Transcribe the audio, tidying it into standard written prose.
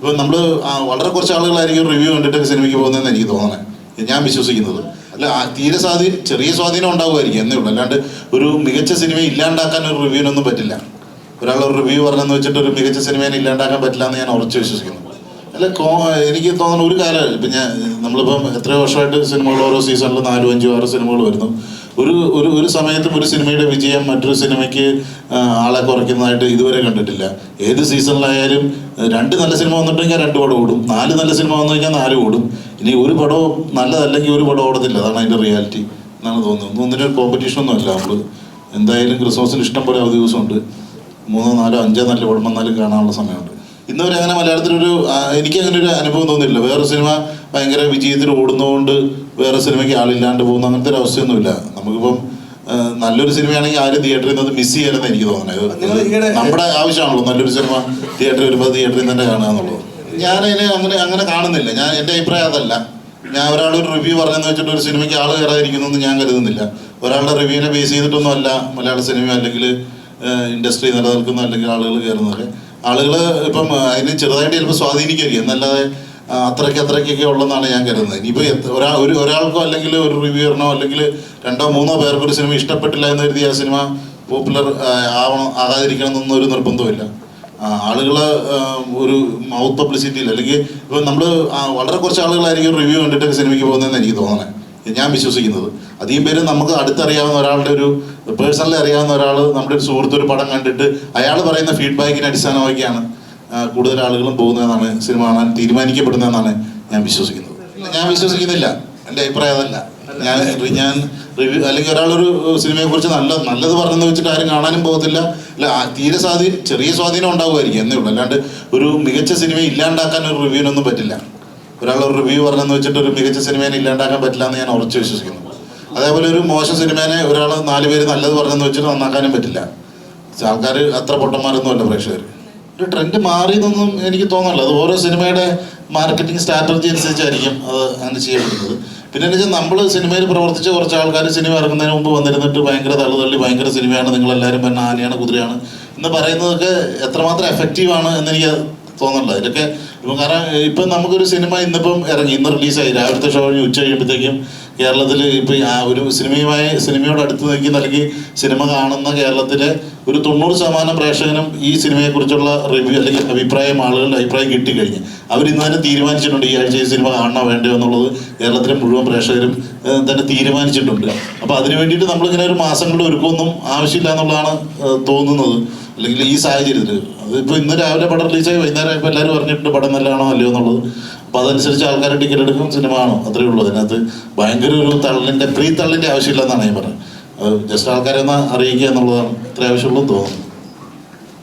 ഇപ്പം നമ്മൾ വളരെ കുറച്ച് ആളുകളായിരിക്കും റിവ്യൂ കണ്ടിട്ട് സിനിമയ്ക്ക് പോകുന്നതെന്ന് എനിക്ക് തോന്നണേ, ഞാൻ വിശ്വസിക്കുന്നത്. അല്ല, തീരെ ചെറിയ സ്വാധീനം ഉണ്ടാകുമായിരിക്കും എന്നേ ഉള്ളൂ. അല്ലാണ്ട് ഒരു മികച്ച സിനിമയെ ഇല്ലാണ്ടാക്കാൻ ഒരു റിവ്യൂവിനൊന്നും പറ്റില്ല. ഒരാളൊരു റിവ്യൂ പറഞ്ഞെന്ന് വെച്ചിട്ട് ഒരു മികച്ച സിനിമയെ ഇല്ലാണ്ടാക്കാൻ പറ്റില്ല എന്ന് ഞാൻ ഉറച്ചു വിശ്വസിക്കുന്നു. അല്ല, എനിക്ക് തോന്നുന്ന ഒരു കാലം ഇപ്പം നമ്മളിപ്പം എത്രയോ വർഷമായിട്ട് സിനിമകൾ ഓരോ സീസണിൽ 4, 5, 6 സിനിമകൾ വരുന്നു. ഒരു സമയത്തും ഒരു സിനിമയുടെ വിജയം മറ്റൊരു സിനിമയ്ക്ക് ആളെ കുറയ്ക്കുന്നതായിട്ട് ഇതുവരെ കണ്ടിട്ടില്ല. ഏത് സീസണിലായാലും 2 നല്ല സിനിമ വന്നിട്ടുണ്ടെങ്കിൽ 2 പടം ഓടും, 4 നല്ല സിനിമ വന്നു കഴിഞ്ഞാൽ 4 ഓടും. ഇനി ഒരു പടവും നല്ലതല്ലെങ്കിൽ ഒരു പടം ഓടത്തില്ല. അതാണ് അതിൻ്റെ റിയാലിറ്റി എന്നാണ് തോന്നുന്നത്. ഒന്നിനൊരു കോമ്പറ്റീഷനൊന്നും അല്ല. നമ്മൾ എന്തായാലും ക്രിസ്മസിന് ഇഷ്ടം പോലെ അവധി ദിവസമുണ്ട്. 3, 4, 5 നല്ല പടം വന്നാലും കാണാനുള്ള സമയമുണ്ട്. ഇന്നുവരെ അങ്ങനെ മലയാളത്തിലൊരു എനിക്കങ്ങനെ ഒരു അനുഭവം തോന്നിയില്ല. വേറെ സിനിമ ഭയങ്കര വിജയത്തിൽ ഓടുന്നതുകൊണ്ട് വേറെ സിനിമയ്ക്ക് ആളില്ലാണ്ട് പോകുന്ന അങ്ങനത്തെ ഒരു അവസ്ഥയൊന്നുമില്ല. നമുക്കിപ്പം നല്ലൊരു സിനിമയാണെങ്കിൽ ആരും തിയേറ്ററിൽ നിന്ന് മിസ് ചെയ്യണമെന്ന് എനിക്ക് തോന്നുന്നത്. നമ്മുടെ ആവശ്യമാണല്ലോ നല്ലൊരു സിനിമ തിയേറ്ററിൽ വരുമ്പോൾ തിയേറ്ററിൽ തന്നെ കാണുക എന്നുള്ളത്. ഞാനതിനെ അങ്ങനെ കാണുന്നില്ല. എൻ്റെ അഭിപ്രായം അതല്ല. ഞാൻ ഒരാളൊരു റിവ്യൂ പറഞ്ഞെന്ന് വെച്ചിട്ട് ഒരു സിനിമയ്ക്ക് ആൾ കയറാതിരിക്കുന്നൊന്നും ഞാൻ കരുതുന്നില്ല. ഒരാളുടെ റിവ്യൂവിനെ ബേസ് ചെയ്തിട്ടൊന്നും അല്ല മലയാള സിനിമ അല്ലെങ്കിൽ ഇൻഡസ്ട്രി നിലനിൽക്കുന്ന അല്ലെങ്കിൽ ആളുകൾ കയറുന്നതൊക്കെ. ആളുകൾ ഇപ്പം അതിന് ചെറുതായിട്ട് ചിലപ്പോൾ സ്വാധീനിക്കുകയായിരിക്കും എന്നല്ലാതെ അത്രയ്ക്കൊക്കെ ഉള്ളതെന്നാണ് ഞാൻ കരുതുന്നത്. ഇനിയിപ്പോൾ ഒരാൾക്കോ അല്ലെങ്കിൽ ഒരു റിവ്യൂറിനോ അല്ലെങ്കിൽ 2, 3 പേർക്ക് ഒരു സിനിമ ഇഷ്ടപ്പെട്ടില്ല എന്ന് കരുതി ആ സിനിമ പോപ്പുലർ ആകാതിരിക്കണം എന്നൊന്നും ഒരു നിർബന്ധമില്ല. ആളുകൾ ഒരു മൗത്ത് പബ്ലിസിറ്റിയിൽ അല്ലെങ്കിൽ ഇപ്പം നമ്മൾ വളരെ കുറച്ച് ആളുകളായിരിക്കും റിവ്യൂ കണ്ടിട്ട് സിനിമയ്ക്ക് പോകുന്നതെന്ന് എനിക്ക് തോന്നണേ, ഞാൻ വിശ്വസിക്കുന്നത്. അധികം പേര് നമുക്ക് അടുത്തറിയാവുന്ന ഒരാളുടെ ഒരു പേഴ്സണലി അറിയാവുന്ന ഒരാൾ നമ്മുടെ ഒരു സുഹൃത്ത് ഒരു പടം കണ്ടിട്ട് അയാൾ പറയുന്ന ഫീഡ്ബാക്കിനെ അടിസ്ഥാനമാക്കിയാണ് കൂടുതൽ ആളുകളും പോകുന്നതെന്നാണ് സിനിമ കാണാൻ തീരുമാനിക്കപ്പെടുന്നതെന്നാണ് ഞാൻ വിശ്വസിക്കുന്നത്. ഞാൻ വിശ്വസിക്കുന്നില്ല, എൻ്റെ അഭിപ്രായം അതല്ല. ഞാൻ റിവ്യൂ അല്ലെങ്കിൽ ഒരാളൊരു സിനിമയെക്കുറിച്ച് നല്ലത് പറഞ്ഞെന്ന് വെച്ചിട്ട് ആരും കാണാനും പോകത്തില്ല. അല്ല, തീരെ ചെറിയ സ്വാധീനം ഉണ്ടാകുമായിരിക്കും എന്നേ ഉള്ളൂ. അല്ലാണ്ട് ഒരു മികച്ച സിനിമയെ ഇല്ലാണ്ടാക്കാൻ ഒരു റിവ്യൂവിനൊന്നും പറ്റില്ല. ഒരാളൊരു റിവ്യൂ പറഞ്ഞെന്ന് വെച്ചിട്ട് ഒരു മികച്ച സിനിമയെ ഇല്ലാണ്ടാക്കാൻ പറ്റില്ല എന്ന് ഞാൻ ഉറച്ചു വിശ്വസിക്കുന്നു. അതേപോലെ ഒരു മോശം സിനിമേനെ ഒരാൾ 4 പേര് നല്ലത് പറഞ്ഞെന്ന് വെച്ചിട്ട് നന്നാക്കാനും പറ്റില്ല. ആൾക്കാർ അത്ര പൊട്ടന്മാരൊന്നും അല്ല പ്രേക്ഷകർ. ഒരു ട്രെൻഡ് മാറിയെന്നൊന്നും എനിക്ക് തോന്നുന്നില്ല. അത് ഓരോ സിനിമയുടെ മാർക്കറ്റിംഗ് സ്ട്രാറ്റജി അനുസരിച്ചായിരിക്കും അത് അങ്ങനെ ചെയ്യപ്പെടുന്നത്. പിന്നെ എന്ന് വെച്ചാൽ നമ്മൾ സിനിമയിൽ പ്രവർത്തിച്ച കുറച്ച് ആൾക്കാർ സിനിമ ഇറങ്ങുന്നതിന് മുമ്പ് വന്നിരുന്നിട്ട് ഭയങ്കര തള്ളി ഭയങ്കര സിനിമയാണ്, നിങ്ങളെല്ലാവരും പിന്നെ ആനയാണ് കുതിരയാണ് എന്ന് പറയുന്നതൊക്കെ എത്രമാത്രം എഫക്റ്റീവാണ് എന്നെനിക്ക് തോന്നുന്നില്ല. ഇതൊക്കെ ഇപ്പം കാരണം ഇപ്പം നമുക്കൊരു സിനിമ ഇന്നിപ്പം ഇറങ്ങി, ഇന്ന് റിലീസായി, രാവിലത്തെ ഷോ കഴിഞ്ഞ് ഉച്ച കഴിയുമ്പോഴത്തേക്കും കേരളത്തിൽ ഇപ്പം ഒരു സിനിമയോട് അടുത്ത് നിൽക്കുന്ന അല്ലെങ്കിൽ സിനിമ കാണുന്ന കേരളത്തിലെ ഒരു 90% പ്രേക്ഷകനും ഈ സിനിമയെക്കുറിച്ചുള്ള റിവ്യൂ അല്ലെങ്കിൽ ആളുകളുടെ അഭിപ്രായം കിട്ടിക്കഴിഞ്ഞ് അവരിന്ന് തന്നെ തീരുമാനിച്ചിട്ടുണ്ട് ഈ ആഴ്ച ഈ സിനിമ കാണണോ വേണ്ടയോ എന്നുള്ളത്. കേരളത്തിലെ മുഴുവൻ പ്രേക്ഷകരും തന്നെ തീരുമാനിച്ചിട്ടുണ്ട്. അപ്പോൾ അതിന് വേണ്ടിയിട്ട് നമ്മളിങ്ങനെ ഒരു മാസങ്ങളുടെ ഒരുക്കമൊന്നും ആവശ്യമില്ല എന്നുള്ളതാണ് തോന്നുന്നത്. അല്ലെങ്കിൽ ഈ സാഹചര്യത്തിൽ അതിപ്പോൾ ഇന്ന് രാവിലെ പടം റിലീസായി വൈകുന്നേരം ഇപ്പോൾ എല്ലാവരും പറഞ്ഞിട്ടുണ്ട് പടം നല്ലതാണോ അല്ലയോ എന്നുള്ളത്. അപ്പോൾ അതനുസരിച്ച് ആൾക്കാർ ടിക്കറ്റ് എടുക്കും, സിനിമ കാണും, അത്രയേ ഉള്ളൂ. അതിനകത്ത് ഭയങ്കര ഒരു തള്ളിൻ്റെ ആവശ്യമില്ലെന്നാണ് ഞാൻ പറഞ്ഞത്. അത് ജസ്റ്റ് ആൾക്കാരെ ഒന്ന് അറിയിക്കുക എന്നുള്ളതാണ് ഇത്ര ആവശ്യമുള്ളൂ തോന്നുന്നു.